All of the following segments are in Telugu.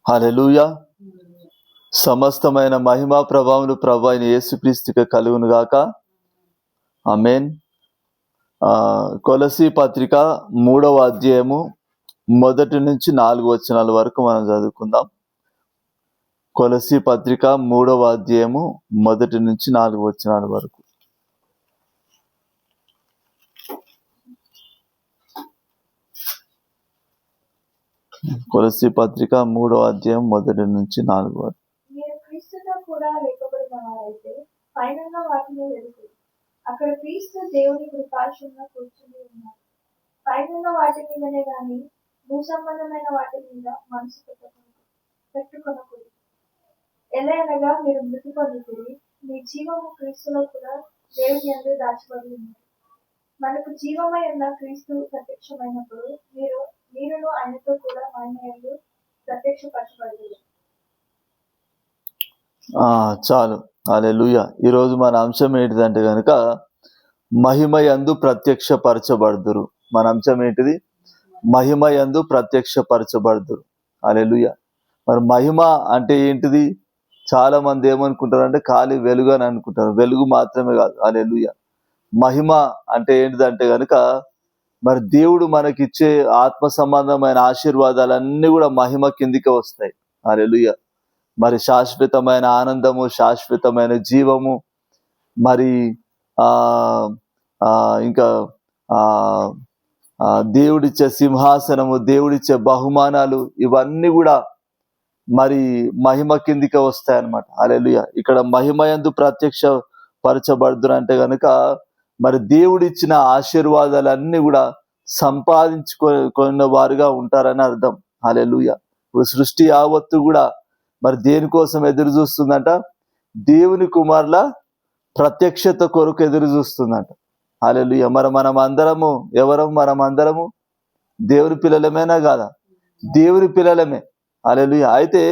హల్లెలూయా. సమస్తమైన మహిమా ప్రభావములు ప్రభు అయిన యేసుక్రీస్తుకి కలుగును గాక. ఆమేన్. కొలసీ పత్రిక 3వ అధ్యాయము 1 నుంచి 4 వచనాల వరకు మనం చదువుకుందాం. కొలసీ పత్రిక 3వ అధ్యాయము 1 నుంచి 4 వచనాల వరకు. కొలసీ పత్రిక 3వ అధ్యాయం 1 నుంచి 4 వరకు. మీరు క్రీస్తుతో కూడా లేపబడిన వారైతే పైనున్న వాటిని వెతుకుడి. అక్కడ క్రీస్తు దేవుని కృపాసనంలో కూర్చుని ఉన్నారు. పైనున్న వాటి మీదనే గాని భూ సంబంధమైన వాటి మీద మనసు పెట్టుకొనకుడి. ఎలయనగా మీరు మృతి పొందుకుడి, మీ జీవము క్రీస్తులో కూడా దేవుని యందు దాచబడి ఉంది. మనకు జీవమై ఉన్న క్రీస్తు ప్రత్యక్షమైనప్పుడు మీరును ఆయనతో కూడా మహిమ యందు ప్రత్యక్షపరచబడతారు. చాలు. హల్లెలూయా. ఈరోజు మన అంశం ఏంటిదంటే కనుక మహిమ యందు ప్రత్యక్షపరచబడుదురు. మన అంశం ఏంటిది? మహిమ యందు ప్రత్యక్షపరచబడుదురు. హల్లెలూయా. మరి మహిమ అంటే ఏంటిది? చాలా మంది ఏమనుకుంటారు అంటే ఖాళీ వెలుగు అని అనుకుంటారు. వెలుగు మాత్రమే కాదు. హల్లెలూయా. మహిమ అంటే ఏంటిదంటే కనుక మరి దేవుడు మనకిచ్చే ఆత్మ సంబంధమైన ఆశీర్వాదాలన్నీ కూడా మహిమ కిందికి వస్తాయి. హల్లెలూయా. మరి శాశ్వతమైన ఆనందము, శాశ్వతమైన జీవము, మరి ఇంకా దేవుడిచ్చే సింహాసనము, దేవుడిచ్చే బహుమానాలు, ఇవన్నీ కూడా మరి మహిమ కిందికి వస్తాయన్నమాట. హల్లెలూయా. ఇక్కడ మహిమయందు ప్రత్యక్ష పరచబడుదురు అంటే కనుక మరి దేవుడిచ్చిన ఆశీర్వాదాలన్నీ కూడా సంపాదించుకున్న వారుగా ఉంటారని అర్థం. హల్లెలూయా. ఇప్పుడు సృష్టి యావత్తు కూడా మరి దేనికోసం ఎదురు చూస్తుందంట? దేవుని కుమారుల ప్రత్యక్షత కొరకు ఎదురు చూస్తుందంట. హల్లెలూయా. మరి మనం అందరము ఎవరం? మనం అందరము దేవుని పిల్లలమేనా కాదా? దేవుని పిల్లలమే. హల్లెలూయా. అయితే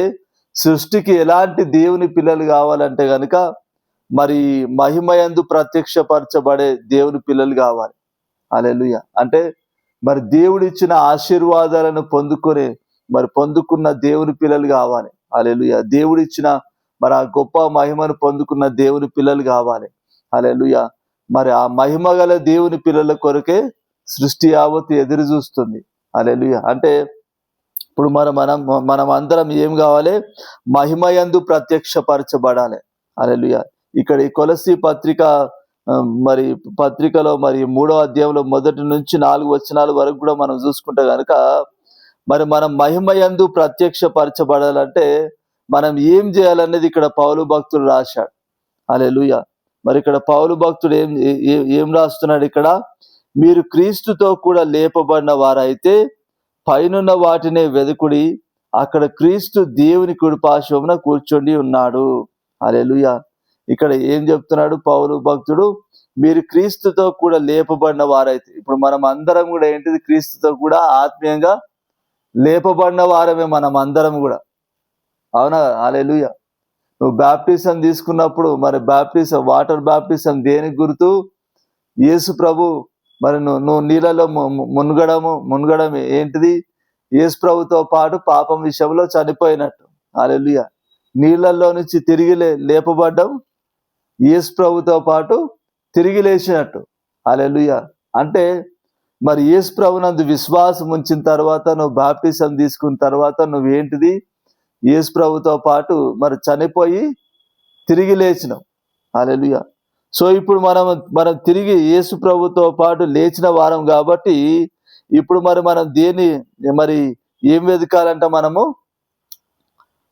సృష్టికి ఎలాంటి దేవుని పిల్లలు కావాలంటే కనుక మరి మహిమయందు ప్రత్యక్షపరచబడే దేవుని పిల్లలు కావాలి. హల్లెలూయా. అంటే మరి దేవుడిచ్చిన ఆశీర్వాదాలను పొందుకున్న దేవుని పిల్లలు కావాలి. హల్లెలూయా. దేవుడిచ్చిన మరి ఆ గొప్ప మహిమను పొందుకున్న దేవుని పిల్లలు కావాలి. హల్లెలూయా. మరి ఆ మహిమ గల దేవుని పిల్లల కొరకే సృష్టి యావత్తు ఎదురు చూస్తుంది. హల్లెలూయా. అంటే ఇప్పుడు మనం అందరం ఏం కావాలి? మహిమయందు ప్రత్యక్షపరచబడాలి. హల్లెలూయా. ఇక్కడ ఈ కొలసీ పత్రికలో మరి 3వ అధ్యాయంలో 1 నుంచి 4 వచనాల వరకు కూడా మనం చూసుకుంటే కనుక మరి మనం మహిమయందు ప్రత్యక్షపరచబడాలంటే మనం ఏం చేయాలనేది ఇక్కడ పౌలు భక్తుడు రాశాడు. హల్లెలూయా. మరి ఇక్కడ పౌలు భక్తుడు ఏం రాస్తున్నాడు? ఇక్కడ మీరు క్రీస్తుతో కూడా లేపబడిన వారైతే పైనున్న వాటినే వెదుకుడి, అక్కడ క్రీస్తు దేవుని కుడిపార్శ్వమున కూర్చొని ఉన్నాడు. హల్లెలూయా. ఇక్కడ ఏం చెప్తున్నాడు పౌలు భక్తుడు? మీరు క్రీస్తుతో కూడా లేపబడిన వారైతే. ఇప్పుడు మనం అందరం కూడా ఏంటిది? క్రీస్తుతో కూడా ఆత్మీయంగా లేపబడిన వారమే మనం అందరం కూడా. అవునా? హల్లెలూయా. నువ్వు బాప్టిజం తీసుకున్నప్పుడు మరి వాటర్ బాప్టిజం దేనికి గుర్తు? యేసు ప్రభు మరి నువ్వు నీళ్ళలో మునగడం ఏంటిది? యేసు ప్రభుతో పాటు పాపం విషయంలో చనిపోయినట్టు. హల్లెలూయా. నీళ్ళల్లో నుంచి తిరిగి లేపబడ్డం యేసు ప్రభుతో పాటు తిరిగి లేచినట్టు. హల్లెలూయా. అంటే మరి యేసు ప్రభునందు విశ్వాసం ఉంచిన తర్వాత, నువ్వు బాప్టిజం తీసుకున్న తర్వాత నువ్వేంటిది? యేసు ప్రభుతో పాటు మరి చనిపోయి తిరిగి లేచినావు. హల్లెలూయా. సో ఇప్పుడు మనం తిరిగి యేసు ప్రభుతో పాటు లేచిన వారం కాబట్టి ఇప్పుడు మనం మరి ఏం వెతకాలంట? మనము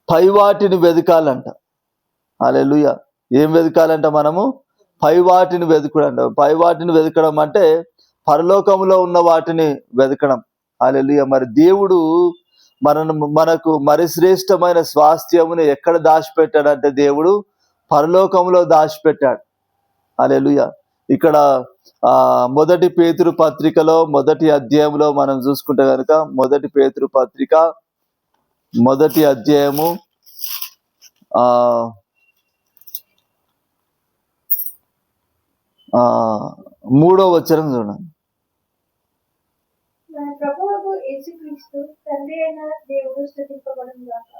పైవాటిని వెతకాలంట. హల్లెలూయా. ఏం వెతకాలంట? మనము పైవాటిని వెతుకుడంట. పైవాటిని వెతకడం అంటే పరలోకంలో ఉన్న వాటిని వెతకడం. హల్లెలూయా. మరి దేవుడు మనకు మరి శ్రేష్టమైన స్వాస్థ్యమును ఎక్కడ దాచిపెట్టాడంటే దేవుడు పరలోకంలో దాచిపెట్టాడు. హల్లెలూయా. ఇక్కడ 1 పేతురు పత్రికలో 1వ అధ్యాయంలో మనం చూసుకుంటే కనుక 1 పేతురు పత్రిక 1వ అధ్యాయము 3వ వచనం చూడండి. మన ప్రభువు యేసుక్రీస్తు తండ్రి అయిన దేవుడు స్తుతింపబడును గాక.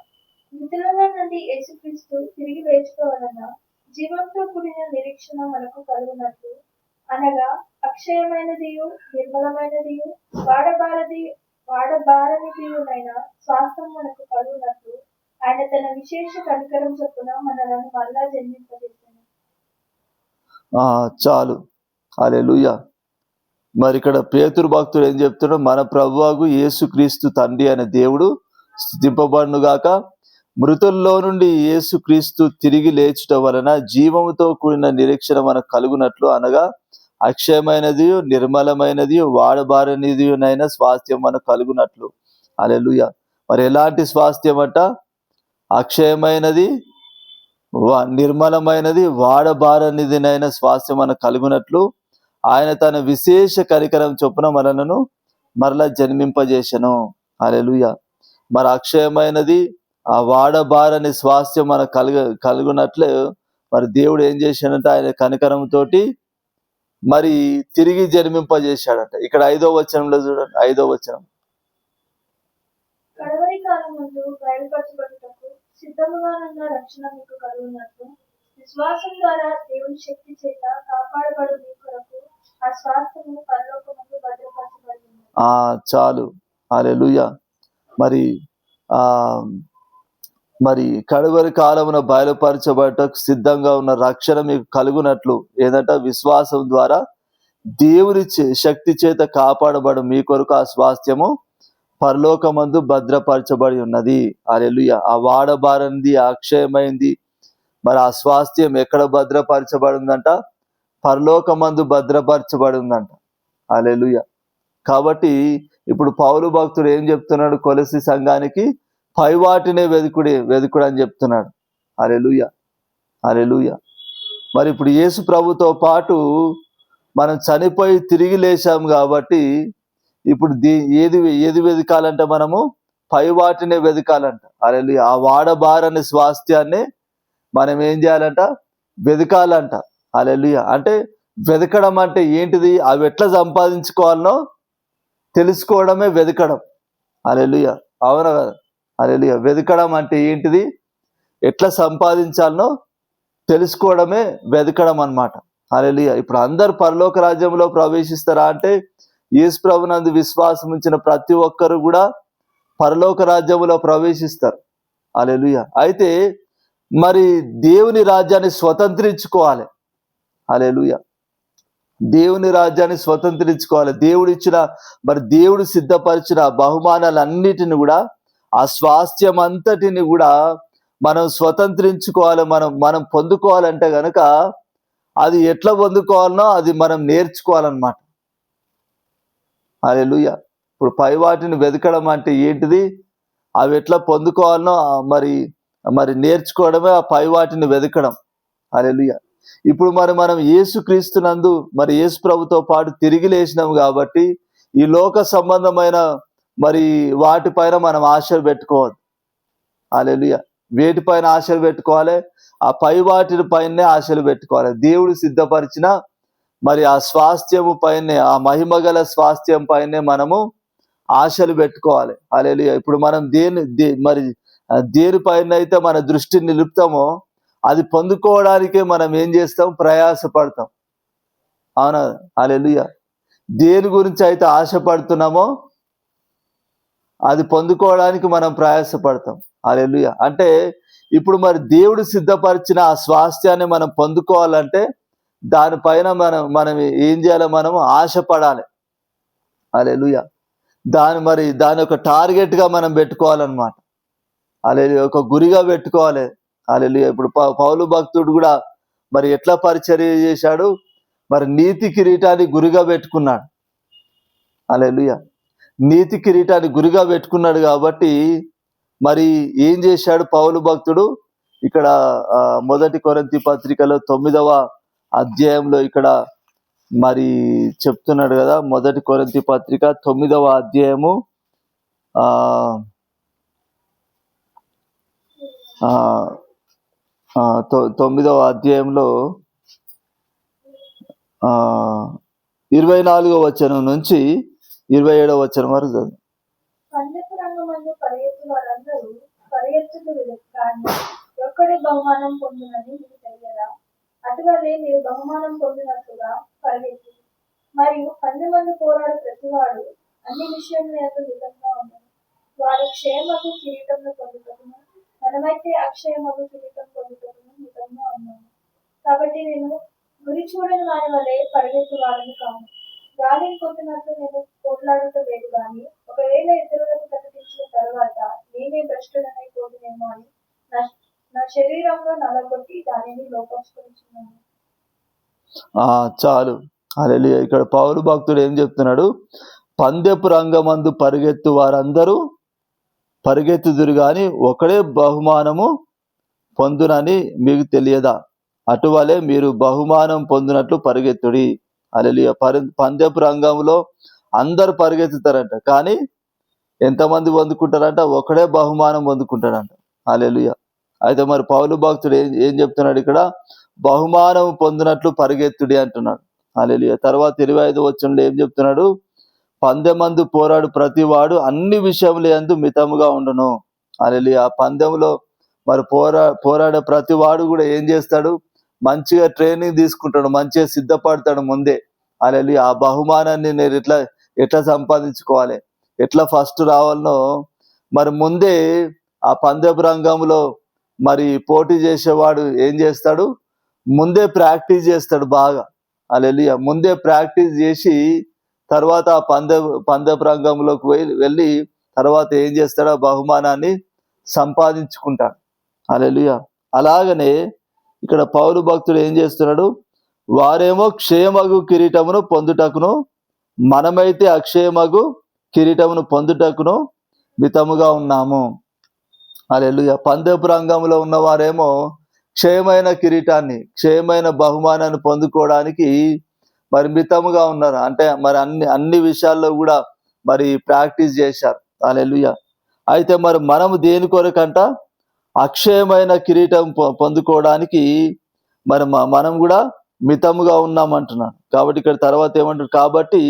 అయినటువంటి యేసుక్రీస్తు తిరిగి లేచుట వలన జీవంతో కూడిన నిరీక్షణ మనకు కలుగునట్లు, అనగా అక్షయమైనదియు నిర్మలమైనదియు వాడబారనిదియునైన స్వాస్థ్యం మనకు కలుగునట్లు ఆయన తన విశేష కనికరం చొప్పున మనలను మరలా జన్మింపజేశాను. చాలు. హల్లెలూయా. మరి ఇక్కడ పేతురు భక్తుడు ఏం చెప్తున్నాడు? మన ప్రభువు యేసుక్రీస్తు తండ్రి అనే దేవుడు స్తుతింపబడును గాక. మృతుల్లో నుండి యేసుక్రీస్తు తిరిగి లేచుట వలన జీవముతో కూడిన నిరీక్షణ మనకు కలుగునట్లు, అనగా అక్షయమైనది నిర్మలమైనది వాడబారనిదినైన స్వాస్థ్యం మనకు కలుగునట్లు. హల్లెలూయా. మరి ఎలాంటి స్వాస్థ్యం అట? అక్షయమైనది నిర్మలమైనది వాడబారనిదినైన స్వాస్థ్యం మనకు కలుగునట్లు ఆయన తన విశేష కనికరం చొప్పున మనలను మరలా జన్మింపజేసెను. హల్లెలూయా. మరి అక్షయమైనది ఆ వాడబారని స్వాస్థ్యం మనకు కలుగునట్లే మరి దేవుడు ఏం చేశాడంటే ఆయన కనికరంతో మరి తిరిగి జన్మింపజేశాడంట. ఇక్కడ 5వ వచనంలో చూడండి, 5వ వచనం. కడవరి కాలమందు బయలుపరచబడుటకు సిద్ధముగానున్న రక్షణ మీకు కలుగునట్లు విశ్వాసం ద్వారా దేవుని శక్తి చేత కాపాడబడు మీ కొరకు ఆ స్వాస్థ్యము పరలోకమందు భద్రపరచబడింది. చాలు. హల్లెలూయా. మరి కడవరి కాలమున బయలుపరచబడటకు సిద్ధంగా ఉన్న రక్షణ మీకు కలుగునట్లు ఏదంట? విశ్వాసం ద్వారా దేవుని శక్తి చేత కాపాడబడు మీ కొరకు ఆ స్వాస్థ్యము పరలోకమందు భద్రపరచబడి ఉన్నది. హల్లెలూయా. ఆ వాడబారింది అక్షయమైంది మరి ఆ స్వాస్థ్యం ఎక్కడ భద్రపరచబడి ఉందంట? పరలోకమందు భద్రపరచబడి ఉందంట. హల్లెలూయా. కాబట్టి ఇప్పుడు పౌలు భక్తుడు ఏం చెప్తున్నాడు? కొలసి సంఘానికి పై వాటినే వెదుకుడు అని చెప్తున్నాడు. హల్లెలూయా. హల్లెలూయా. మరి ఇప్పుడు యేసు ప్రభుతో పాటు మనం చనిపోయి తిరిగి లేచాం కాబట్టి ఇప్పుడు ఏది వెదకాలంట? మనము పై వాటినే వెదకాలంట. హల్లెలూయా. ఆ వాడబారని స్వాస్థ్యాన్ని మనం ఏం చేయాలంట? వెదకాలంట. హల్లెలూయా. అంటే వెదకడం అంటే ఏంటిది? అవి ఎట్లా సంపాదించుకోవాలనో తెలుసుకోవడమే వెదకడం. హల్లెలూయా. అవునా కదా? హల్లెలూయా. వెదకడం అంటే ఏంటిది? ఎట్లా సంపాదించాలనో తెలుసుకోవడమే వెదకడం అన్నమాట. హల్లెలూయా. ఇప్పుడు అందరు పరలోక రాజ్యంలో ప్రవేశిస్తారా అంటే యేసు ప్రభునందు విశ్వాసం ఉంచిన ప్రతి ఒక్కరు కూడా పరలోక రాజ్యంలో ప్రవేశిస్తారు. హల్లెలూయా. అయితే మరి దేవుని రాజ్యాన్ని స్వతంత్రించుకోవాలి. హల్లెలూయా. దేవుని రాజ్యాన్ని స్వతంత్రించుకోవాలి. దేవుడు సిద్ధపరిచిన బహుమానాలన్నిటిని కూడా ఆ స్వాస్థ్యం అంతటిని కూడా మనం స్వతంత్రించుకోవాలి. మనం పొందుకోవాలంటే గనక అది ఎట్లా పొందుకోవాలనో అది మనం నేర్చుకోవాలన్నమాట. హల్లెలూయా. ఇప్పుడు పై వాటిని వెదకడం అంటే ఏంటిది? అవి ఎట్లా పొందుకోవాలనో మరి నేర్చుకోవడమే ఆ పై వాటిని వెదకడం. హల్లెలూయా. ఇప్పుడు మనం యేసుక్రీస్తునందు మరి యేసు ప్రభుతో పాటు తిరిగి లేచినాం కాబట్టి ఈ లోక సంబంధమైన మరి వాటిపైన మనం ఆశలు పెట్టుకోవద్దు. హల్లెలూయా. వేటిపైన ఆశలు పెట్టుకోవాలి? ఆ పై వాటి పైనే ఆశలు పెట్టుకోవాలి. దేవుడు సిద్ధపరిచిన మరి ఆ స్వాస్థ్యము పైనే, ఆ మహిమగల స్వాస్థ్యం పైనే మనము ఆశలు పెట్టుకోవాలి. హల్లెలూయా. ఇప్పుడు మనం దేనిపైన అయితే మన దృష్టిని నిలుపుతామో అది పొందుకోవడానికే మనం ఏం చేస్తాం? ప్రయాసపడతాం. అవునా? హల్లెలూయా. దేని గురించి అయితే ఆశపడుతున్నామో అది పొందుకోవడానికి మనం ప్రయాసపడతాం. హల్లెలూయా. అంటే ఇప్పుడు మరి దేవుడు సిద్ధపరిచిన ఆ స్వాస్థ్యాన్ని మనం పొందుకోవాలంటే దానిపైన మనం ఏం చేయాలి? మనం ఆశపడాలి. హల్లెలూయా. దాని ఒక టార్గెట్ గా మనం పెట్టుకోవాలన్నమాట. హల్లెలూయా. ఒక గురిగా పెట్టుకోవాలి. హల్లెలూయా. ఇప్పుడు పౌలు భక్తుడు కూడా మరి ఎట్లా పరిచర్య చేశాడు? మరి నీతి కిరీటాన్ని గురిగా పెట్టుకున్నాడు. హల్లెలూయా. నీతి కిరీటాన్ని గురిగా పెట్టుకున్నాడు కాబట్టి మరి ఏం చేశాడు పౌలు భక్తుడు? ఇక్కడ 1 కొరింథీ పత్రికలో 9వ అధ్యాయంలో ఇక్కడ మరి చెప్తున్నాడు కదా. 1 కొరింథీ పత్రిక 9వ అధ్యాయము 9వ అధ్యాయంలో 24వ వచనం నుంచి 27వ వచనం వరకు కన్యక రంగమందు పరిగెత్తు వారందరూ పరిగెత్తుదురు కానీ ఒక్కడే బహుమానం పొందునని మీకు తెలియదా? అటువలే మీరు బహుమానం పొందినట్లుగా పరిగెత్తి. మరియు 10 మంది పోరాడు ప్రతివాడు అన్ని విషయంలో ఎంతో నిజంగా ఉండను. వారు క్షేమకు కిరీటంను పొందుటకును, మనమైతే అక్షయమగు కిరీటం పొందుటకును నిజంగా ఉన్నాము. కాబట్టి నేను గురి చూడని వారి వలె పరిగెత్తు వారిని కాను. గాలిని కొట్టినట్లు నేను పోట్లాడుట లేదు గాని, ఒకవేళ ఇతరులకు ప్రకటించిన తర్వాత నేనే భ్రష్టుడనైపోదునేమో అని నా శరీరంలో నలగొట్టి దానిని లోపరుచుకొనిచున్నాను. చాలు. హల్లెలూయా. ఇక్కడ పౌలు భక్తుడు ఏం చెప్తున్నాడు? పందెపు రంగమందు పరిగెత్తు వారందరూ పరిగెత్తుదురు గాని ఒకడే బహుమానము పొందునని మీకు తెలియదా? అటువలే మీరు బహుమానం పొందినట్లు పరిగెత్తుడి. హల్లెలూయా. పందెపు రంగంలో అందరు పరిగెత్తుతారంట, కానీ ఎంతమంది పొందుకుంటారంట? ఒకడే బహుమానం పొందుకుంటాడంట. హల్లెలూయా. అయితే మరి పౌలు భక్తుడు ఏం చెప్తున్నాడు ఇక్కడ? బహుమానం పొందినట్లు పరిగెత్తుడి అంటున్నాడు. హల్లెలూయా. తర్వాత 25వ వచనంలో ఏం చెప్తున్నాడు? 10 మంది పోరాడు ప్రతివాడు అన్ని విషయముల యందు మితముగా ఉండును. హల్లెలూయా. ఆ పందెంలో మరి పోరాడే ప్రతివాడు కూడా ఏం చేస్తాడు? మంచిగా ట్రైనింగ్ తీసుకుంటాడు, మంచిగా సిద్ధపడతాడు ముందే. హల్లెలూయా. ఆ బహుమానాన్ని నేను ఎట్లా సంపాదించుకోవాలి, ఎట్లా ఫస్ట్ రావాలనో మరి ముందే ఆ పందెపు రంగంలో మరి పోటీ చేసేవాడు ఏం చేస్తాడు? ముందే ప్రాక్టీస్ చేస్తాడు బాగా. హల్లెలూయా. ముందే ప్రాక్టీస్ చేసి తర్వాత ఆ పందెపు రంగంలోకి వెళ్ళి తర్వాత ఏం చేస్తాడు? ఆ బహుమానాన్ని సంపాదించుకుంటాడు. హల్లెలూయా. అలాగనే ఇక్కడ పౌలు భక్తుడు ఏం చేస్తున్నాడు? వారేమో క్షేమగు కిరీటమును పొందుటకును, మనమైతే అక్షయమగు కిరీటమును పొందుటకును మితముగా ఉన్నాము. హల్లెలూయా. పందెపు రంగంలో ఉన్నవారేమో క్షయమైన కిరీటాన్ని, క్షయమైన బహుమానాన్ని పొందుకోవడానికి మరి మితముగా ఉన్నారు. అంటే మరి అన్ని విషయాల్లో కూడా మరి ప్రాక్టీస్ చేశారు. హల్లెలూయా. అయితే మరి మనము దేని కొరకంట? అక్షయమైన కిరీటం పొందుకోవడానికి మరి మనం కూడా మితముగా ఉన్నామంటున్నాను. కాబట్టి ఇక్కడ తర్వాత ఏమంటారు? కాబట్టి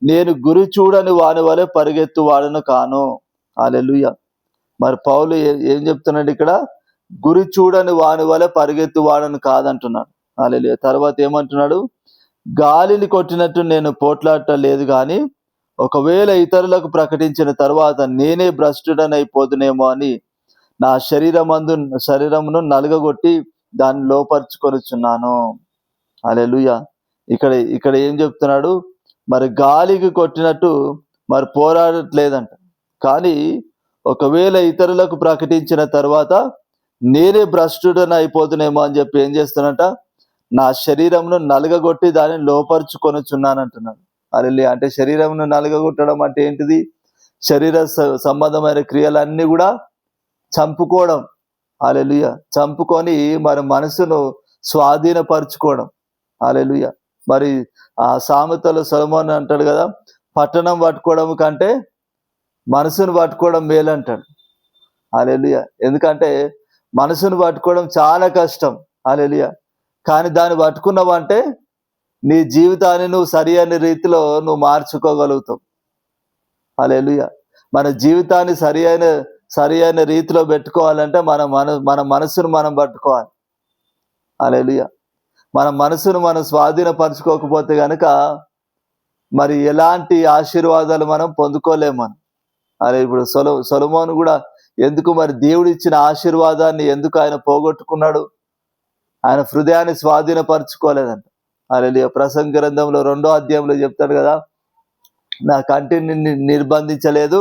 నేను గురి చూడని వాని వలె పరిగెత్తు వాడను కాను. హల్లెలూయా. మరి పౌలు ఏం చెప్తున్నాడు ఇక్కడ? గురి చూడని వాని వలె పరిగెత్తు వాడను కాదంటున్నాడు. హల్లెలూయా. తర్వాత ఏమంటున్నాడు? గాలిని కొట్టినట్టు నేను పోట్లాడటం లేదు కానీ, ఒకవేళ ఇతరులకు ప్రకటించిన తర్వాత నేనే భ్రష్టుడనైపోదునేమో అని నా శరీరమును నలుగగొట్టి దాన్ని లోపరుచుకొనుచున్నాను. హల్లెలూయా. ఇక్కడ ఏం చెప్తున్నాడు? మరి గాలికి కొట్టినట్టు మరి పోరాడట్లేదంట, కానీ ఒకవేళ ఇతరులకు ప్రకటించిన తర్వాత నేనే భ్రష్టుడని అయిపోతునేమో అని చెప్పి ఏం చేస్తున్నట? నా శరీరంను నలుగగొట్టి దాన్ని లోపరుచుకొనుచున్నాను అంటున్నాడు. హల్లెలూయా. అంటే శరీరంను నలుగగొట్టడం అంటే ఏంటిది? శరీర సంబంధమైన క్రియలన్నీ కూడా చంపుకోవడం. హల్లెలూయా. చంపుకొని మరి మనసును స్వాధీనపరచుకోవడం. హల్లెలూయా. మరి ఆ సామెతలో సొలొమోను అంటాడు కదా, పట్టణం పట్టుకోవడం కంటే మనసును పట్టుకోవడం మేలు అంటాడు. హల్లెలూయా. ఎందుకంటే మనసును పట్టుకోవడం చాలా కష్టం. హల్లెలూయా. కానీ దాన్ని పట్టుకున్నావంటే నీ జీవితాన్ని నువ్వు సరి అయిన రీతిలో నువ్వు మార్చుకోగలుగుతావు. హల్లెలూయా. మన జీవితాన్ని సరి అయిన రీతిలో పెట్టుకోవాలంటే మన మనసును మనం పట్టుకోవాలి. హల్లెలూయా. మన మనసును మనం స్వాధీనపరచుకోకపోతే కనుక మరి ఎలాంటి ఆశీర్వాదాలు మనం పొందుకోలేము మనం. అరే ఇప్పుడు సొలొమోను కూడా ఎందుకు మరి దేవుడు ఇచ్చిన ఆశీర్వాదాన్ని ఎందుకు ఆయన పోగొట్టుకున్నాడు? ఆయన హృదయాన్ని స్వాధీనపరచుకోలేదంట. హల్లెలూయా. ప్రసంగ గ్రంథంలో 2వ అధ్యాయంలో చెప్తాడు కదా, నా కంటిని నిర్బంధించలేదు,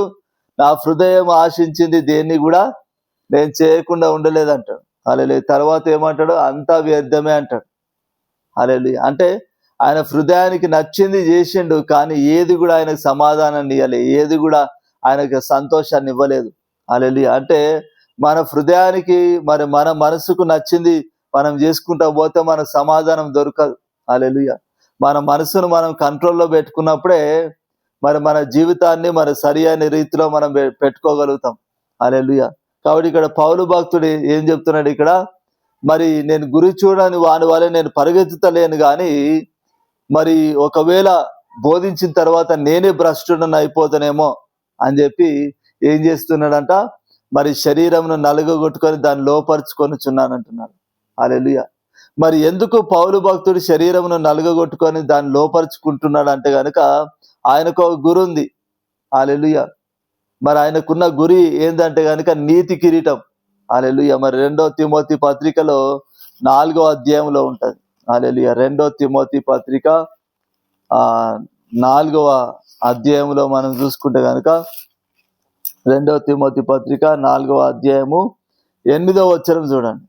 నా హృదయం ఆశించింది దేన్ని కూడా నేను చేయకుండా ఉండలేదంటాడు. హల్లెలూయా. తర్వాత ఏమంటాడు? అంతా వ్యర్థమే అంటాడు. హల్లెలూయా. అంటే ఆయన హృదయానికి నచ్చింది చేసిండు, కానీ ఏది కూడా ఆయనకు సమాధానాన్ని ఇవ్వలేదు, ఏది కూడా ఆయనకు సంతోషాన్ని ఇవ్వలేదు. హల్లెలూయా. అంటే మన హృదయానికి మరి మన మనసుకు నచ్చింది మనం చేసుకుంటా పోతే మనకు సమాధానం దొరకదు. హల్లెలూయా. మన మనసును మనం కంట్రోల్లో పెట్టుకున్నప్పుడే మరి మన జీవితాన్ని మరి సరి అయిన రీతిలో మనం పెట్టుకోగలుగుతాం. హల్లెలూయా. కాబట్టి ఇక్కడ పౌలు భక్తుడు ఏం చెప్తున్నాడు ఇక్కడ? మరి నేను గురి చూడని వాని వలె నేను పరిగెత్తుతలేను కానీ, మరి ఒకవేళ బోధించిన తర్వాత నేనే భ్రష్టుడని అయిపోతానేమో అని చెప్పి ఏం చేస్తున్నాడంట? మరి శరీరమును నలుగగొట్టుకొని దాన్ని లోపరుచుకొనుచున్నానంటున్నాడు. హల్లెలూయా. మరి ఎందుకు పౌలు భక్తుడు శరీరమును నలుగగొట్టుకొని దాన్ని లోపరుచుకుంటున్నాడు అంటే గనుక ఆయనకు ఒక గురి ఉంది. హల్లెలూయా. మరి ఆయనకున్న గురి ఏంటంటే గనుక నీతి కిరీటం. హల్లెలూయా. మరి 2 తిమోతి పత్రికలో 4వ అధ్యాయంలో ఉంటది. హల్లెలూయా. 2 తిమోతి పత్రిక 4వ అధ్యాయంలో మనం చూసుకుంటే గనుక 2 తిమోతి పత్రిక 4వ అధ్యాయము 8వ వచనం చూడండి.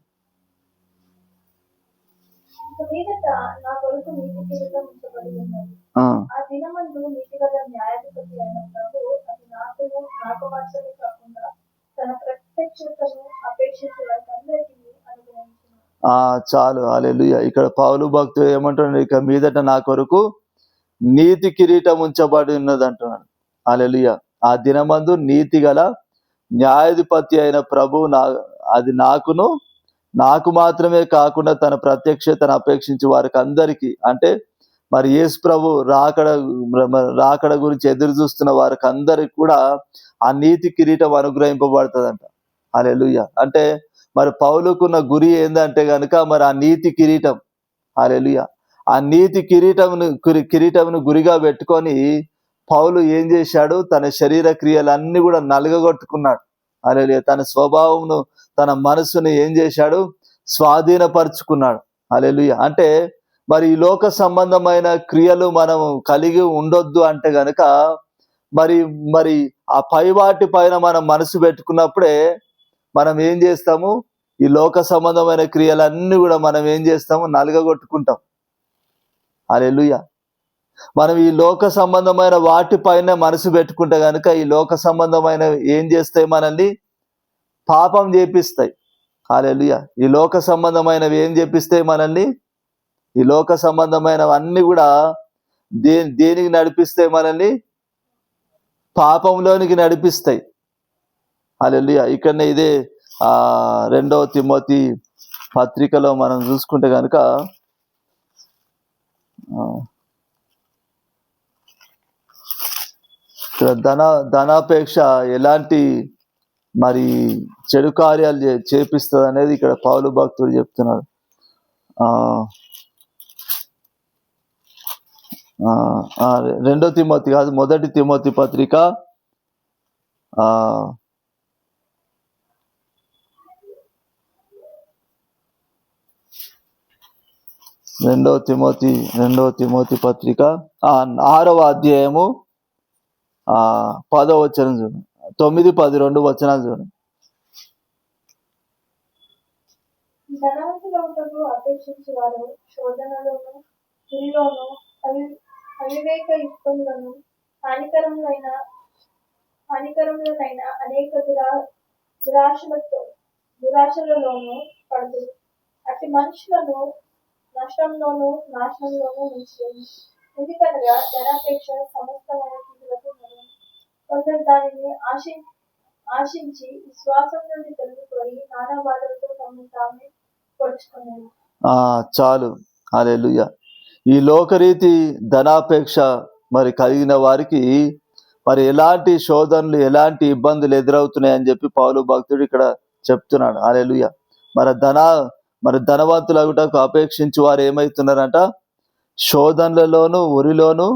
ఇక మీదట నా కొరకు నీతి కిరీటం ఉంచబడి ఉన్నది. ఆ, ఆ దినమందు నీతిగల న్యాయాధిపతి అయిన ప్రభు అది నాకు మాత్రమే కాకుండా తన ప్రత్యక్షతను అపేక్షించే వారందరికీ అనుగ్రహించును. చాలు. హల్లెలూయా. ఇక్కడ పౌలు భక్తుడు ఏమంటున్నాడు, ఇక మీదట నా కొరకు నీతి కిరీటం ఉంచబడి ఉన్నది అంటున్నాడు. హల్లెలూయా. ఆ దినమందు నీతి గల న్యాయాధిపతి అయిన ప్రభు అది నాకు మాత్రమే కాకుండా తన ప్రత్యక్షతను అపేక్షించి వారికి అందరికీ, అంటే మరి యేసు ప్రభు రాకడ గురించి ఎదురు చూస్తున్న వారికి అందరికి కూడా ఆ నీతి కిరీటం అనుగ్రహింపబడుతుందంట. హల్లెలూయా. అంటే మరి పౌలుకున్న గురి ఏందంటే గనుక మరి ఆ నీతి కిరీటం. హల్లెలూయా. ఆ నీతి కిరీటమును గురిగా పెట్టుకొని పౌలు ఏం చేశాడు, తన శరీర క్రియలన్నీ కూడా నలుగగొట్టుకున్నాడు. హల్లెలూయా. తన స్వభావమును, తన మనసును ఏం చేశాడు, స్వాధీనపరుచుకున్నాడు. హల్లెలూయా. అంటే మరి ఈ లోక సంబంధమైన క్రియలు మనం కలిగి ఉండొద్దు అంటే గనుక మరి ఆ పైవాటి పైన మనం మనసు పెట్టుకున్నప్పుడే మనం ఏం చేస్తాము, ఈ లోక సంబంధమైన క్రియలన్నీ కూడా మనం ఏం చేస్తాము, నలుగగొట్టుకుంటాం. హల్లెలూయా. మనం ఈ లోక సంబంధమైన వాటిపైన మనసు పెట్టుకుంటే గనుక ఈ లోక సంబంధమైన ఏం చేస్తాయి, మనల్ని పాపం చేపిస్తాయి. హల్లెలూయా. ఈ లోక సంబంధమైనవి ఏం చేపిస్తాయి మనల్ని, ఈ లోక సంబంధమైనవన్నీ కూడా దేనికి నడిపిస్తాయి, మనల్ని పాపంలోనికి నడిపిస్తాయి. హల్లెలూయా. ఇక్కడనే ఇదే 2 తిమోతి పత్రికలో మనం చూసుకుంటే కనుక ధనాపేక్ష ఎలాంటి మరి చెడు కార్యాలు చేపిస్తుంది అనేది ఇక్కడ పౌలు భక్తుడు చెప్తున్నాడు. 2 తిమోతి కాదు, 1 తిమోతి పత్రిక 2 తిమోతి పత్రిక 6వ అధ్యాయము 10వ వచనం చూడండి. 9, 10 2 వచనాలు చూడండి. ధనవంతులకు అపేక్షించి వారు శోధనలోను, గురిలోను, అవివేక యుక్తములను, హానికరములైన అనేక దురాశలలోను పడుతుంది. అట్టి మనుషులను నాశనంలోను ఉంచుతుంది. ఎందుకనగా ధనాపేక్ష సమస్తమైన కీడులకు మూలం. కొందరు దానిని ఆశించి విశ్వాసం నుండి తొలగిపోయి నానా బాధలతో తమను తామే పొడుచుకున్నారు. చాలు. హల్లెలూయా. ఈ లోకరీతి ధనాపేక్ష మరి కలిగిన వారికి మరి ఎలాంటి శోధనలు, ఎలాంటి ఇబ్బందులు ఎదురవుతున్నాయని చెప్పి పౌలు భక్తుడు ఇక్కడ చెప్తున్నాడు. హల్లెలూయా. మరి ధనవంతులగుటకు అపేక్షించి వారు ఏమవుతున్నారంట, శోధనలలోను, ఉరిలోను,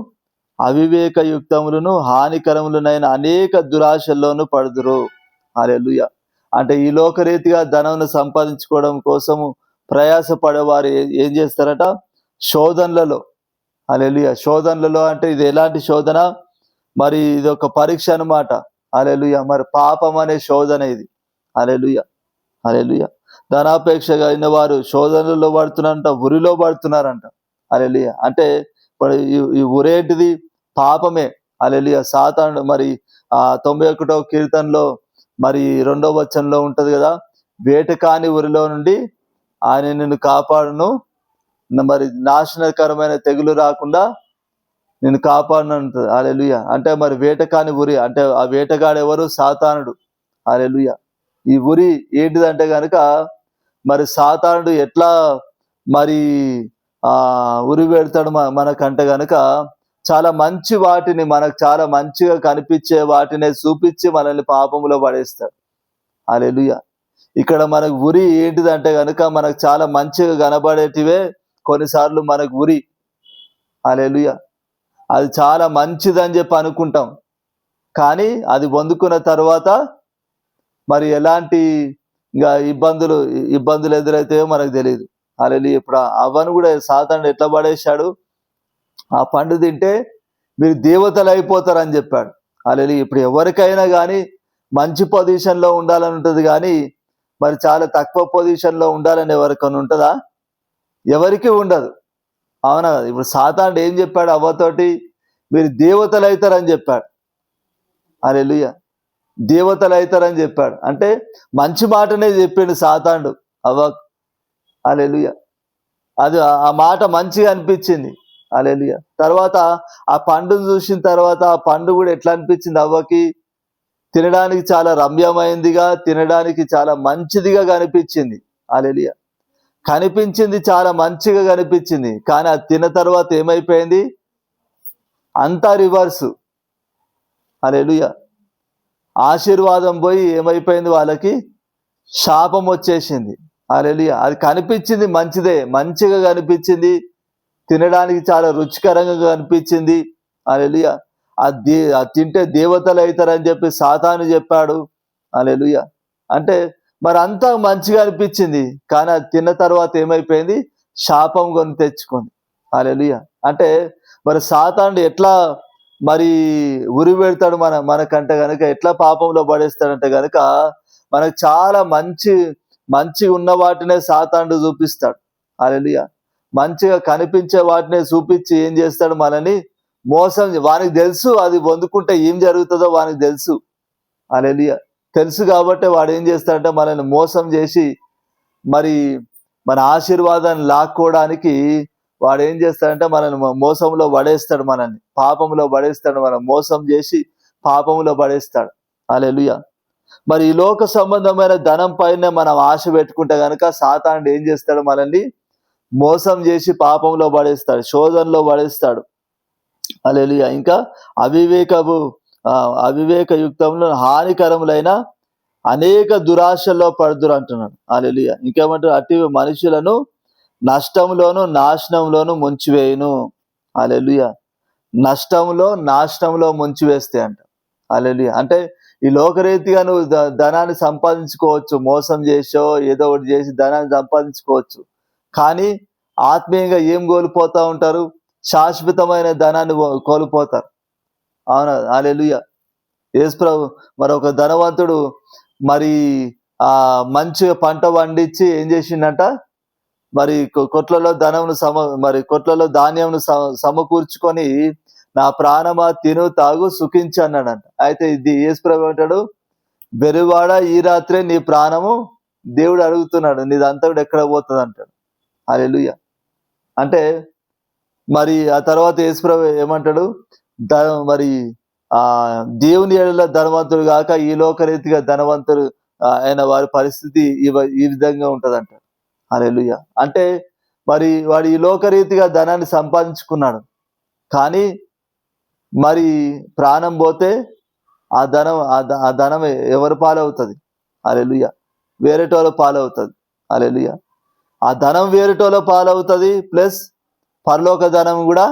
అవివేక యుక్తములను, హానికరములనైన అనేక దురాశల్లోనూ పడుదురు. హల్లెలూయా. అంటే ఈ లోకరీతిగా ధనమును సంపాదించుకోవడం కోసము ప్రయాసపడేవారు ఏం చేస్తారట, శోధనలలో. హల్లెలూయా. శోధనలలో అంటే ఇది ఎలాంటి శోధన, మరి ఇది ఒక పరీక్ష అన్నమాట. హల్లెలూయా. మరి పాపం అనే శోధన ఇది. హల్లెలూయా. హల్లెలూయా. ధనాపేక్ష కలిగిన వారు శోధనలో పడుతున్నారంట, ఉరిలో పడుతున్నారంట. హల్లెలూయా. అంటే ఈ ఉరేంటిది, పాపమే. హల్లెలూయా. సాతాను మరి 91వ కీర్తనలో మరి 2వ వచనంలో ఉంటది కదా, వేటకాని ఉరిలో నుండి ఆయన నిన్ను కాపాడును, మరి నాశనకరమైన తెగులు రాకుండా నిన్ను కాపాడును అంటది. హల్లెలూయా. అంటే మరి వేటకాని ఉరి అంటే ఆ వేటగాడు ఎవరు, సాతానుడు. హల్లెలూయా. ఈ ఉరి ఏంటిదంటే గనుక మరి సాతానుడు ఎట్లా మరి ఉరి పెడతాడు మనకంటే గనుక చాలా మంచి వాటిని, మనకు చాలా మంచిగా కనిపించే వాటినే చూపించి మనల్ని పాపములో పడేస్తాడు. హల్లెలూయా. ఇక్కడ మనకు ఉరి ఏంటిదంటే కనుక మనకు చాలా మంచిగా కనబడేటివే కొన్నిసార్లు మనకు ఉరి. హల్లెలూయా. అది చాలా మంచిదని చెప్పి అనుకుంటాం, కానీ అది పొందుకున్న తర్వాత మరి ఎలాంటి ఇంకా ఇబ్బందులు ఎదురైతాయో మనకు తెలియదు. హల్లెలూయా. ఇప్పుడు అవ్వను కూడా సాతానుడు ఎట్లా పడేశాడు, ఆ పండు తింటే మీరు దేవతలు అయిపోతారని చెప్పాడు. హల్లెలూయా. ఇప్పుడు ఎవరికైనా కానీ మంచి పొజిషన్లో ఉండాలని ఉంటుంది, కానీ మరి చాలా తక్కువ పొజిషన్లో ఉండాలని ఎవరికైనా ఉంటుందా? ఎవరికి ఉండదు. అవునా కదా? ఇప్పుడు సాతానుడు ఏం చెప్పాడు అవ్వతోటి, మీరు దేవతలు అవుతారని చెప్పాడు. హల్లెలూయా. దేవతలు అవుతారని చెప్పాడు అంటే మంచి మాటనే చెప్పిండు సాతానుడు అవ్వకు. హల్లెలూయా. అది ఆ మాట మంచిగా అనిపించింది. హల్లెలూయా. తర్వాత ఆ పండును చూసిన తర్వాత ఆ పండు కూడా ఎట్లా అనిపించింది అవ్వకి, తినడానికి చాలా రమ్యమైందిగా, తినడానికి చాలా మంచిదిగా కనిపించింది. హల్లెలూయా. కనిపించింది, చాలా మంచిగా కనిపించింది, కానీ అది తిన్న తర్వాత ఏమైపోయింది? అంతా రివర్స్. హల్లెలూయా. ఆశీర్వాదం పోయి ఏమైపోయింది? వాళ్ళకి శాపం వచ్చేసింది. హల్లెలూయా. అది కనిపించింది మంచిదే, మంచిగా కనిపించింది, తినడానికి చాలా రుచికరంగా కనిపించింది. హల్లెలూయా. అది తింటే దేవతలు అవుతారని చెప్పి సాతాను చెప్పాడు. హల్లెలూయా. అంటే మరి అంతా మంచిగా అనిపించింది, కానీ అది తిన్న తర్వాత ఏమైపోయింది? శాపం కొని తెచ్చుకుంది. హల్లెలూయా. అంటే మరి సాతానుడు ఎట్లా మరి ఉరి పెడతాడు మనకంటే కనుక, ఎట్లా పాపంలో పడేస్తాడంటే కనుక మనకు చాలా మంచి ఉన్న వాటినే సాతానుడు చూపిస్తాడు. హల్లెలూయా. మంచిగా కనిపించే వాటినే చూపించి ఏం చేస్తాడు? మనని మోసం. వానికి తెలుసు అది పొందుకుంటే ఏం జరుగుతుందో వానికి తెలుసు. హల్లెలూయా. తెలుసు కాబట్టి వాడు ఏం చేస్తాడంటే మనల్ని మోసం చేసి మరి మన ఆశీర్వాదాన్ని లాక్కోవడానికి వాడు ఏం చేస్తాడంటే మనల్ని మోసంలో పడేస్తాడు, మనల్ని పాపంలో పడేస్తాడు, మనం మోసం చేసి పాపంలో పడేస్తాడు. హల్లెలూయా. మరి ఈ లోక సంబంధమైన ధనం పైన మనం ఆశ పెట్టుకుంటే కనుక సాతానుడు ఏం చేస్తాడు? మనల్ని మోసం చేసి పాపంలో పడేస్తాడు, శోధనలో పడేస్తాడు. హల్లెలూయా. ఇంకా అవివేకయుక్తంలో హానికరములైన అనేక దురాశల్లో పడుదురు అంటున్నాడు. హల్లెలూయా. ఇంకేమంటారు? అట్టి మనుషులను నష్టంలోను నాశనంలోను ముంచివేయును. హల్లెలూయా. నాశనంలో ముంచివేస్తే అంట. హల్లెలూయా. అంటే ఈ లోకరీతిగా నువ్వు ధనాన్ని సంపాదించుకోవచ్చు, మోసం చేసో ఏదో ఒకటి చేసి ధనాన్ని సంపాదించుకోవచ్చు, కానీ ఆత్మీయంగా ఏం కోల్పోతా ఉంటారు? శాశ్వతమైన ధనాన్ని కోల్పోతారు. అవునా? హల్లెలూయా. యేసు ప్రభు మరి ఒక ధనవంతుడు మరి మంచిగా పంట పండించి ఏం చేసిండంట? మరి కొట్లలో కొట్లలో ధాన్యమును సమకూర్చుకొని నా ప్రాణమా తిను తాగు సుఖించి అన్నాడంట. అయితే ఇది యేసు ప్రభు అంటాడు, బెరువాడ ఈ రాత్రే నీ ప్రాణము దేవుడు అడుగుతున్నాడు, నీదంతా కూడా ఎక్కడ పోతుంది అంటాడు. హల్లెలూయా. అంటే మరి ఆ తర్వాత యేసు ప్రభు ఏమంటాడు? మరి దేవుని ఎడల ధనవంతుడు కాక ఈ లోకరీతిగా ధనవంతుడు అయిన వారి పరిస్థితి ఈ విధంగా ఉంటదంట. హల్లెలూయా. అంటే మరి వాడు ఈ లోకరీతిగా ధనాన్ని సంపాదించుకున్నాడు, కానీ మరి ప్రాణం పోతే ఆ ధనం ఎవరి పాలవుతుంది? హల్లెలూయా. వేరేటోళ్ళ పాలవుతుంది. హల్లెలూయా. ఆ ధనం వేరేటోళ్ళ పాలవుతుంది, ప్లస్ పరలోక ధనం కూడా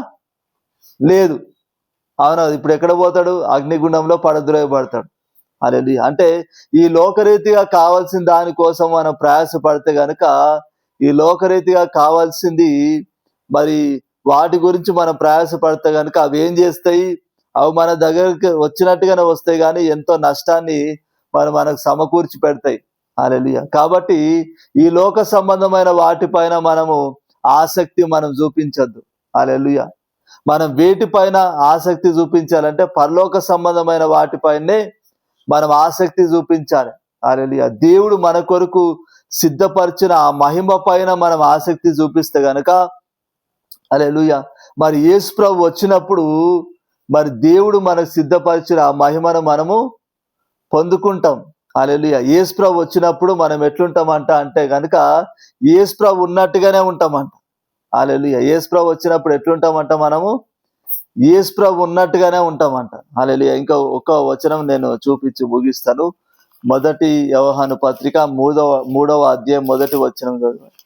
లేదు. అవునా? ఇప్పుడు ఎక్కడ పోతాడు? అగ్నిగుండంలో పడద్రోయబడతాడు. హల్లెలూయా. అంటే ఈ లోకరీతిగా కావాల్సిన దానికోసం మనం ప్రయాసపడితే గనుక, ఈ లోకరీతిగా కావాల్సింది మరి వాటి గురించి మనం ప్రయాసపడితే గనుక అవి ఏం చేస్తాయి? అవి మన దగ్గరికి వచ్చినట్టుగానే వస్తాయి, కానీ ఎంతో నష్టాన్ని మనకు సమకూర్చి పెడతాయి. హల్లెలూయా. కాబట్టి ఈ లోక సంబంధమైన వాటిపైన మనము ఆసక్తి చూపించద్దు. హల్లెలూయా. మనం వేటిపైన ఆసక్తి చూపించాలంటే పరలోక సంబంధమైన వాటిపైనే మనం ఆసక్తి చూపించాలి. హల్లెలూయా. దేవుడు మన కొరకు సిద్ధపరిచిన ఆ మహిమ పైన మనం ఆసక్తి చూపిస్తే గనక, హల్లెలూయా, మరి యేసు ప్రభు వచ్చినప్పుడు మరి దేవుడు మనకు సిద్ధపరిచిన ఆ మహిమను మనము పొందుకుంటాం. హల్లెలూయా. యేసు ప్రభు వచ్చినప్పుడు మనం ఎట్లుంటామంట అంటే గనక యేసు ప్రభు ఉన్నట్టుగానే ఉంటామంట. హల్లెలూయా. యేసు ప్రభు వచ్చినప్పుడు ఎట్లుంటామంట? మనము యేసు ప్రభు ఉన్నట్టుగానే ఉంటామంట. హల్లెలూయా. ఇంకా ఒక వచనం నేను చూపించి ముగిస్తాను. మొదటి యోహాను పత్రిక మూడవ అధ్యాయం మొదటి వచనం చదవండి.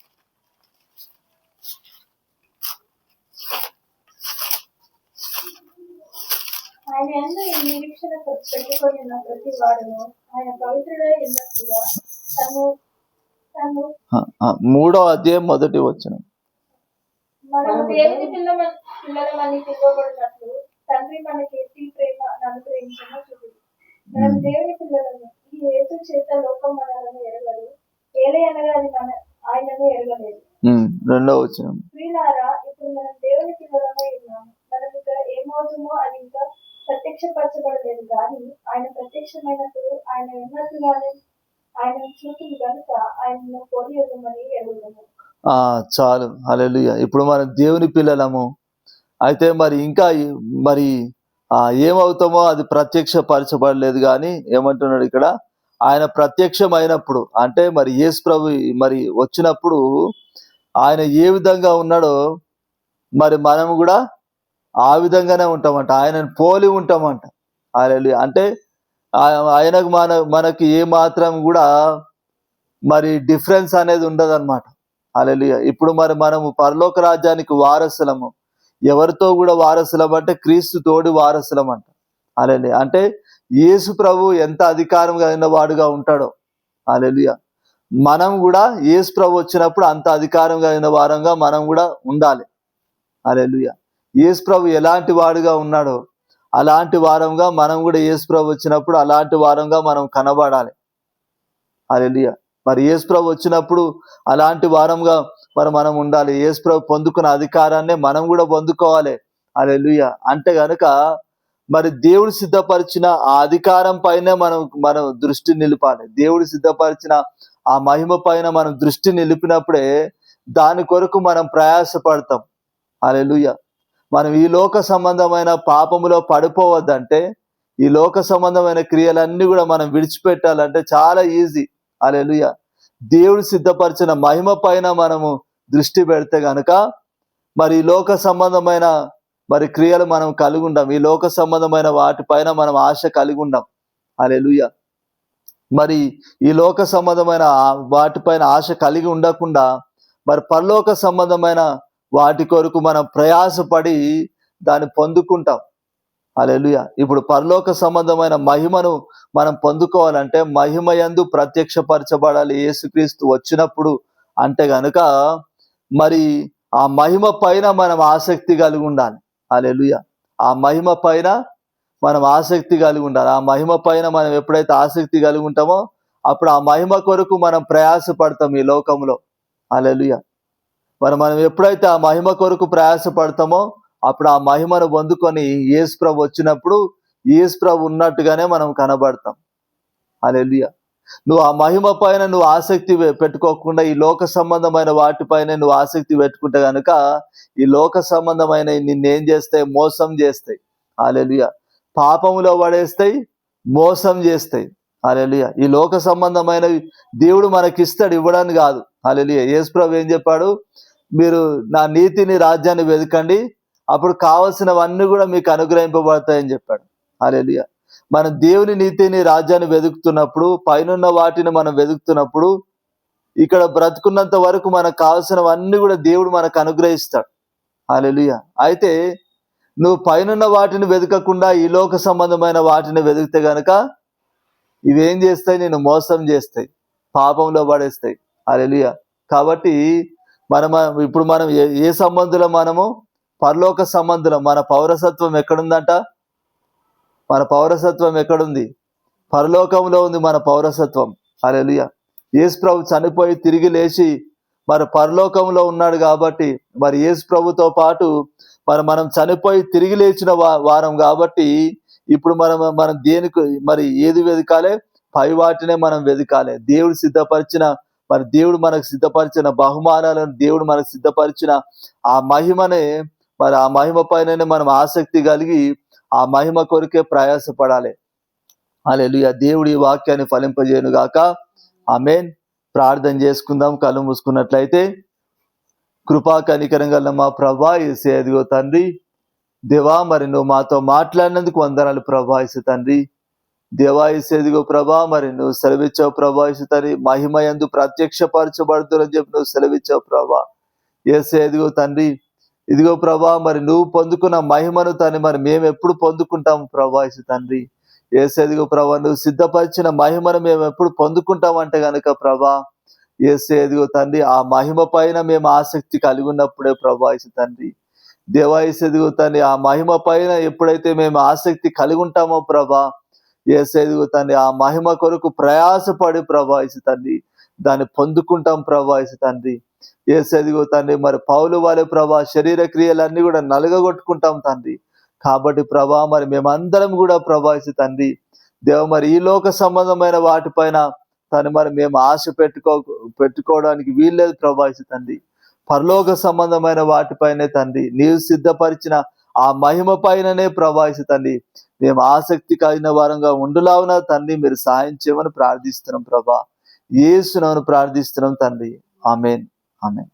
ఆయన యందు ఈ నిరీక్షణ పెట్టుకొని ఉన్న ప్రతి వాడును ఆయన పవిత్రుడై ఉన్నట్లుగా తను మూడవ అధ్యాయం మొదటి వచనం. మనము దేవుని పిల్లలమని పిలువబడినట్లు తండ్రి మనకి ఎట్టి ప్రేమ అనుగ్రహించిన చూడు. మనం దేవుని పిల్లలను ఈ యేసు చేత లోకం మనలను ఎరగదు, ఏలే అనగా అది ఆయనను ఎరగలేదు. రెండవ వచనం. ప్రియులారా, ఇప్పుడు మనం దేవుని పిల్లలమై ఉన్నాము, మనం ఇంకా ఏమవుతుందో అది ఇంకా ప్రత్యక్షపరచబడలేదు, కానీ ఆయన ప్రత్యక్షమైనప్పుడు ఆయన ఉన్నట్లుగానే ఆయన చూపును కనుక ఆయనను పోలి ఉండమని ఎరుగుదము. చాలు, హల్లెలూయా. ఇప్పుడు మనం దేవుని పిల్లలము అయితే మరి ఇంకా మరి ఏమవుతామో అది ప్రత్యక్షపరచబడలేదు, కానీ ఏమంటున్నాడు ఇక్కడ, ఆయన ప్రత్యక్షమైనప్పుడు అంటే మరి యేసు ప్రభు మరి వచ్చినప్పుడు ఆయన ఏ విధంగా ఉన్నాడో మరి మనం కూడా ఆ విధంగానే ఉంటామంట, ఆయనను పోలి ఉంటామంట. హల్లెలూయా. అంటే ఆయనకు మనకి ఏ మాత్రం కూడా మరి డిఫరెన్స్ అనేది ఉండదన్నమాట. హల్లెలూయా. ఇప్పుడు మరి మనము పరలోక రాజ్యానికి వారసులము. ఎవరితో కూడా వారసులం అంటే క్రీస్తు తోడి వారసులం అంట. హల్లెలూయా. అంటే యేసు ప్రభు ఎంత అధికారం కలిగిన వాడుగా ఉంటాడో, హల్లెలూయా, మనం కూడా యేసు ప్రభు వచ్చినప్పుడు అంత అధికారం కలిగిన వారంగా మనం కూడా ఉండాలి. హల్లెలూయా. యేసు ప్రభు ఎలాంటి వాడుగా ఉన్నాడో అలాంటి వారంగా మనం కూడా యేసు ప్రభు వచ్చినప్పుడు అలాంటి వారంగా మనం కనబడాలి. హల్లెలూయా. మరి యేసు ప్రభు వచ్చినప్పుడు అలాంటి వారంగా మనం ఉండాలి. యేసు ప్రభు పొందుకున్న అధికారాన్ని మనం కూడా పొందుకోవాలి. హల్లెలూయా. అంటే గనుక మరి దేవుడు సిద్ధపరిచిన ఆ అధికారం పైనే మనం దృష్టి నిలపాలి. దేవుడు సిద్ధపరిచిన ఆ మహిమ పైన మనం దృష్టి నిలిపినప్పుడే దాని కొరకు మనం ప్రయాసపడతాం. హల్లెలూయా. మనం ఈ లోక సంబంధమైన పాపములో పడిపోవద్దంటే, ఈ లోక సంబంధమైన క్రియలన్నీ కూడా మనం విడిచిపెట్టాలంటే చాలా ఈజీ. హల్లెలూయా. దేవుడు సిద్ధపరిచిన మహిమ పైన మనము దృష్టి పెడితే గనుక మరి ఈ లోక సంబంధమైన మరి క్రియలు మనం కలిగి ఉండం, ఈ లోక సంబంధమైన వాటిపైన మనం ఆశ కలిగి ఉండం. హల్లెలూయా. మరి ఈ లోక సంబంధమైన వాటిపైన ఆశ కలిగి ఉండకుండా మరి పరలోక సంబంధమైన వాటి కొరకు మనం ప్రయాసపడి దాన్ని పొందుకుంటాం. హల్లెలూయా. ఇప్పుడు పరలోక సంబంధమైన మహిమను మనం పొందుకోవాలంటే మహిమ యందు ప్రత్యక్షపరచబడాలి యేసుక్రీస్తు వచ్చినప్పుడు. అంటే గనుక మరి ఆ మహిమ పైన మనం ఆసక్తి కలిగి ఉండాలి. హల్లెలూయా. ఆ మహిమ పైన మనం ఆసక్తి కలిగి ఉండాలి. ఆ మహిమ పైన మనం ఎప్పుడైతే ఆసక్తి కలిగి ఉంటామో అప్పుడు ఆ మహిమ కొరకు మనం ప్రయాసపడతాం ఈ లోకంలో. హల్లెలూయా. మనం ఎప్పుడైతే ఆ మహిమ కొరకు ప్రయాసపడతామో అప్పుడు ఆ మహిమను పొందుకొని యేసు ప్రభు వచ్చినప్పుడు యేసు ప్రభు ఉన్నట్టుగానే మనం కనబడతాం. హల్లెలూయా. నువ్వు ఆ మహిమ పైన నువ్వు ఆసక్తి పెట్టుకోకుండా ఈ లోక సంబంధమైన వాటిపైన నువ్వు ఆసక్తి పెట్టుకుంటే కనుక ఈ లోక సంబంధమైన నిన్నేం చేస్తాయి? మోసం చేస్తాయి. హల్లెలూయా. పాపములో పడేస్తాయి, మోసం చేస్తాయి. హల్లెలూయా. ఈ లోక సంబంధమైనవి దేవుడు మనకిస్తాడు, ఇవ్వడానికి కాదు. హల్లెలూయా. యేసు ప్రభు ఏం చెప్పాడు? మీరు నా నీతిని రాజ్యాన్ని వెతకండి, అప్పుడు కావలసినవన్నీ కూడా మీకు అనుగ్రహింపబడతాయని చెప్పాడు. హల్లెలూయా. మనం దేవుని నీతిని రాజ్యాన్ని వెతుకుతున్నప్పుడు, పైనున్న వాటిని మనం వెతుకుతున్నప్పుడు ఇక్కడ బ్రతుకున్నంత వరకు మనకు కావలసినవన్నీ కూడా దేవుడు మనకు అనుగ్రహిస్తాడు. హల్లెలూయా. అయితే నువ్వు పైనున్న వాటిని వెతకకుండా ఈ లోక సంబంధమైన వాటిని వెతికితే గనక ఇవేం చేస్తాయి? నేను మోసం చేస్తాయి, పాపంలో పడేస్తాయి. హల్లెలూయా. కాబట్టి ఇప్పుడు మనం ఏ సంబంధులం? మనము పరలోక సంబంధులం. మన పౌరసత్వం ఎక్కడుందంట? మన పౌరసత్వం ఎక్కడుంది? పరలోకంలో ఉంది మన పౌరసత్వం. హల్లెలూయా. యేసు ప్రభు చనిపోయి తిరిగి లేచి మరి పరలోకంలో ఉన్నాడు కాబట్టి మరి యేసు ప్రభుతో పాటు మనం చనిపోయి తిరిగి లేచిన వారం కాబట్టి ఇప్పుడు మనం దేనికి మరి ఏది వెతకాలి? పై వాటినే మనం వెతకాలి. దేవుడు మనకు సిద్ధపరిచిన బహుమానాలను, దేవుడు మనకు సిద్ధపరిచిన ఆ మహిమనే మరి ఆ మహిమ పైననే మనం ఆసక్తి కలిగి ఆ మహిమ కొరకే ప్రయాసపడాలి. హల్లెలూయా. దేవుడి వాక్యాన్ని ఫలింపజేయును గాక. ఆమేన్. ప్రార్థన చేసుకుందాం. కళ్ళు మూసుకున్నట్లయితే. కృపా కనికరం గల మా ప్రభా యేసయ్య, అదిగో తండ్రి దేవా, మరి నువ్వు మాతో మాట్లాడినందుకు వందనాలు ప్రభా యేసు తండ్రి దేవాయిసేదిగో ప్రభా మరి నువ్వు సెలవిచ్చావు ప్రభా తండ్రి, మహిమ యందు ప్రత్యక్షపరచబడుతుందని చెప్పి నువ్వు సెలవిచ్చావు ప్రభా. యేసే ఇదిగో తండ్రి, ఇదిగో ప్రభా మరి నువ్వు పొందుకున్న మహిమను తండ్రి మరి మేము ఎప్పుడు పొందుకుంటాము ప్రభా తండ్రి. యేసే ఇదిగో ప్రభా నువ్వు సిద్ధపరిచిన మహిమను మేము ఎప్పుడు పొందుకుంటామంటే గనుక ప్రభా యేసే ఇదిగో తండ్రి, ఆ మహిమ పైన మేము ఆసక్తి కలిగి ఉన్నప్పుడే ప్రభా తండ్రి. దేవాయిసేదిగో తండ్రి, ఆ మహిమ పైన ఎప్పుడైతే మేము ఆసక్తి కలిగి ఉంటామో ప్రభా యేసే ఇదిగో తండ్రి, ఆ మహిమ కొరకు ప్రయాసపడి ప్రభా తండ్రి దాన్ని పొందుకుంటాం ప్రభా తండ్రి. యేసే ఇదిగో తండ్రి మరి పౌలు వారి ప్రభా శరీర క్రియలన్నీ కూడా నలుగగొట్టుకుంటాం తండ్రి. కాబట్టి ప్రభా మరి మేమందరం కూడా ప్రభా తండ్రి దేవ మరి ఈ లోక సంబంధమైన వాటిపైన తను మరి మేము ఆశ పెట్టుకోవడానికి వీల్లేదు ప్రభా తండ్రి. పరలోక సంబంధమైన వాటిపైనే తండ్రి నీవు సిద్ధపరిచిన ఆ మహిమ పైననే ప్రభా తండ్రి మేము ఆసక్తి కలిగిన వారంగా ఉండులావున తండ్రి మీరు సహాయం చేయమని ప్రార్థిస్తున్నాం ప్రభా. యేసునామమున ప్రార్థిస్తున్నాం తండ్రి. ఆమేన్. ఆమేన్.